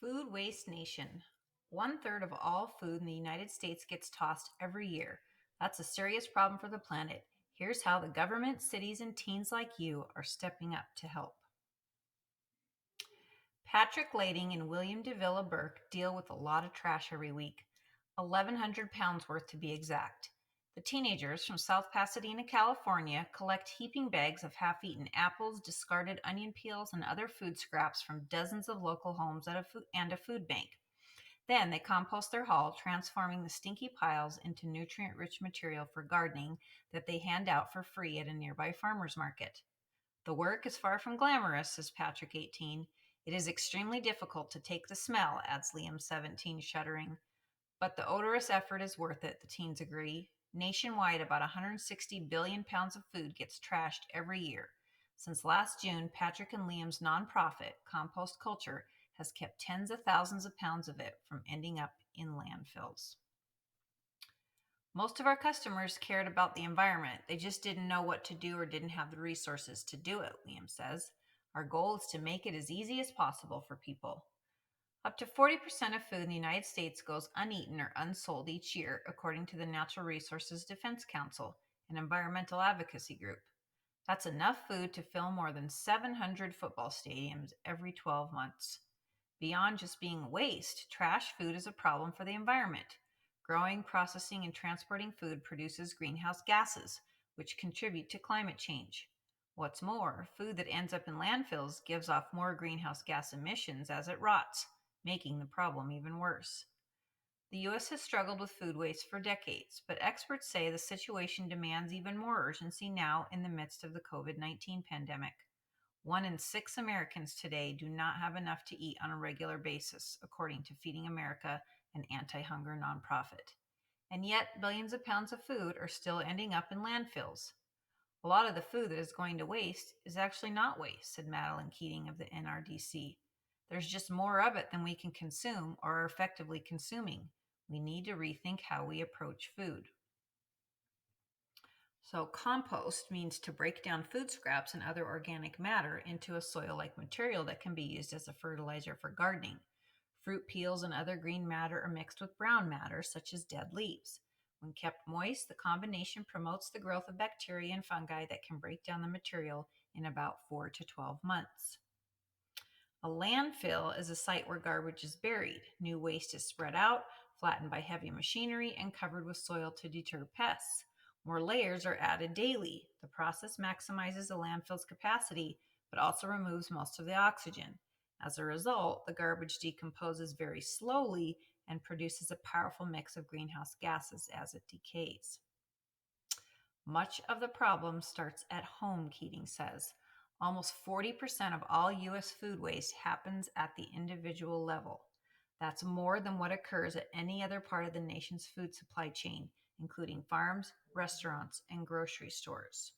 Food waste nation. One third of all food in the United States gets tossed every year. That's a serious problem for the planet. Here's how the government, cities, and teens like you are stepping up to help. Patrick Lading and William DeVilla Burke deal with a lot of trash every week, 1,100 pounds worth to be exact. The teenagers from South Pasadena, California, collect heaping bags of half eaten apples, discarded onion peels, and other food scraps from dozens of local homes and a food bank. Then they compost their haul, transforming the stinky piles into nutrient rich material for gardening that they hand out for free at a nearby farmer's market. The work is far from glamorous, says Patrick, 18. It is extremely difficult to take the smell, adds Liam, 17, shuddering. But the odorous effort is worth it, the teens agree. Nationwide, about 160 billion pounds of food gets trashed every year. Since last June, Patrick and Liam's nonprofit, Compost Culture, has kept tens of thousands of pounds of it from ending up in landfills. Most of our customers cared about the environment. They just didn't know what to do or didn't have the resources to do it, Liam says. Our goal is to make it as easy as possible for people. Up to 40% of food in the United States goes uneaten or unsold each year, according to the Natural Resources Defense Council, an environmental advocacy group. That's enough food to fill more than 700 football stadiums every 12 months. Beyond just being waste, trash food is a problem for the environment. Growing, processing, and transporting food produces greenhouse gases, which contribute to climate change. What's more, food that ends up in landfills gives off more greenhouse gas emissions as it rots, making the problem even worse. The U.S. has struggled with food waste for decades, but experts say the situation demands even more urgency now in the midst of the COVID-19 pandemic. 1 in 6 Americans today do not have enough to eat on a regular basis, according to Feeding America, an anti-hunger nonprofit. And yet, billions of pounds of food are still ending up in landfills. A lot of the food that is going to waste is actually not waste, said Madeline Keating of the NRDC. There's just more of it than we can consume or are effectively consuming. We need to rethink how we approach food. So compost means to break down food scraps and other organic matter into a soil-like material that can be used as a fertilizer for gardening. Fruit peels and other green matter are mixed with brown matter, such as dead leaves. When kept moist, the combination promotes the growth of bacteria and fungi that can break down the material in about 4 to 12 months. A landfill is a site where garbage is buried. New waste is spread out, flattened by heavy machinery, and covered with soil to deter pests. More layers are added daily. The process maximizes a landfill's capacity, but also removes most of the oxygen. As a result, the garbage decomposes very slowly and produces a powerful mix of greenhouse gases as it decays. Much of the problem starts at home, Keating says. Almost 40% of all U.S. food waste happens at the individual level. That's more than what occurs at any other part of the nation's food supply chain, including farms, restaurants, and grocery stores.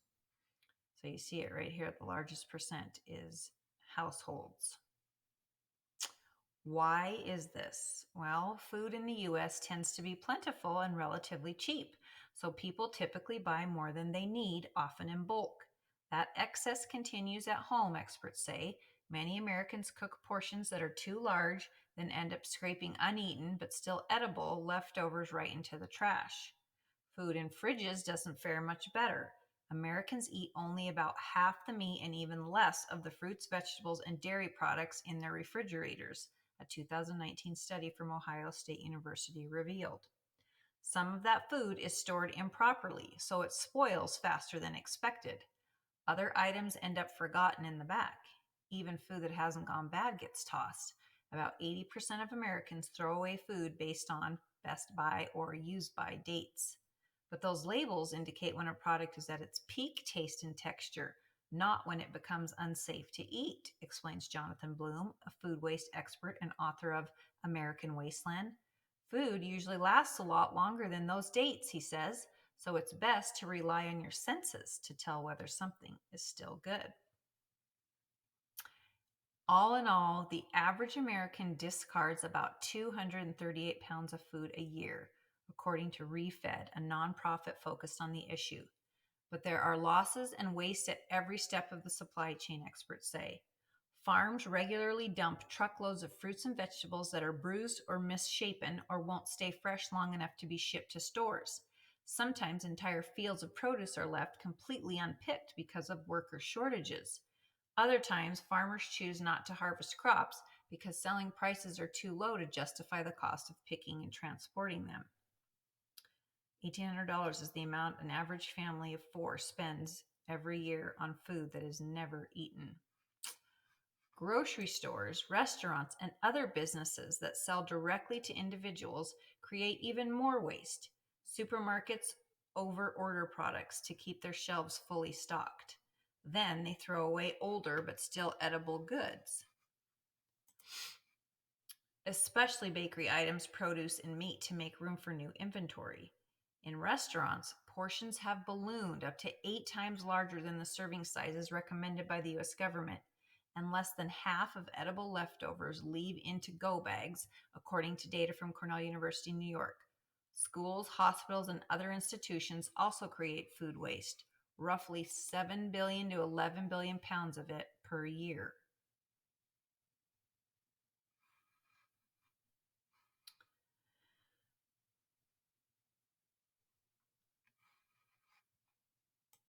So you see it right here. The largest percent is households. Why is this? Well, food in the U.S. tends to be plentiful and relatively cheap, so people typically buy more than they need, often in bulk. That excess continues at home, experts say. Many Americans cook portions that are too large, then end up scraping uneaten but still edible leftovers right into the trash. Food in fridges doesn't fare much better. Americans eat only about half the meat and even less of the fruits, vegetables, and dairy products in their refrigerators, a 2019 study from Ohio State University revealed. Some of that food is stored improperly, so it spoils faster than expected. Other items end up forgotten in the back. Even food that hasn't gone bad gets tossed. About 80% of Americans throw away food based on best by or use by dates. But those labels indicate when a product is at its peak taste and texture, not when it becomes unsafe to eat, explains Jonathan Bloom, a food waste expert and author of American Wasteland. Food usually lasts a lot longer than those dates, he says, so it's best to rely on your senses to tell whether something is still good. All in all, the average American discards about 238 pounds of food a year, according to ReFed, a nonprofit focused on the issue. But there are losses and waste at every step of the supply chain, experts say. Farms regularly dump truckloads of fruits and vegetables that are bruised or misshapen or won't stay fresh long enough to be shipped to stores. Sometimes entire fields of produce are left completely unpicked because of worker shortages. Other times, farmers choose not to harvest crops because selling prices are too low to justify the cost of picking and transporting them. $1,800 is the amount an average family of four spends every year on food that is never eaten. Grocery stores, restaurants, and other businesses that sell directly to individuals create even more waste. Supermarkets overorder products to keep their shelves fully stocked. Then they throw away older but still edible goods, especially bakery items, produce, and meat, to make room for new inventory. In restaurants, portions have ballooned up to 8 times larger than the serving sizes recommended by the US government, and less than half of edible leftovers leave into go bags, according to data from Cornell University, New York. Schools, hospitals, and other institutions also create food waste, roughly 7 billion to 11 billion pounds of it per year.